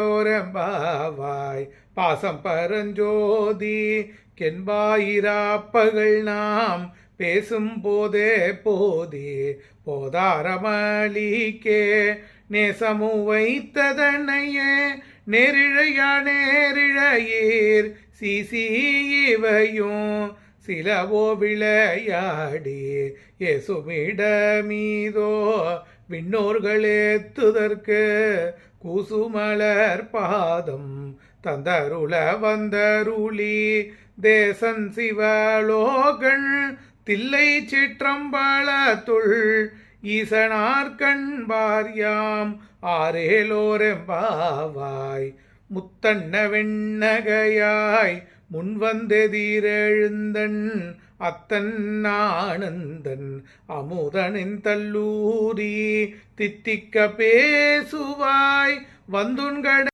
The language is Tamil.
ஓரம்பாவாய் பாசம் பரஞ்சோதி கென்பாயிராப்பகள் நாம் பேசும் போதே போதி போதாரமளிக்கே நேசமு வைத்ததனையே நேரிழையா நேரிழையீர் சிசி இவையும் சிலவோ விளையாடி எசுமிடமீதோ விண்ணோர்களேத்துதற்கு கூசுமலர் பாதம் தந்தருள வந்தருளி தேசன் சிவலோகன் தில்லை சிற்றம்பலத்துள் ஈசனார் கண்பார்யாம் ஆரேலோரெம்பாவாய் முத்தண்ண வெண்ணகையாய் முன்வந்தெதிரெழுந்தன் அத்தன் ஆனந்தன் அமுதனின் தல்லூரி தித்திக்க பேசுவாய் வந்துன்கட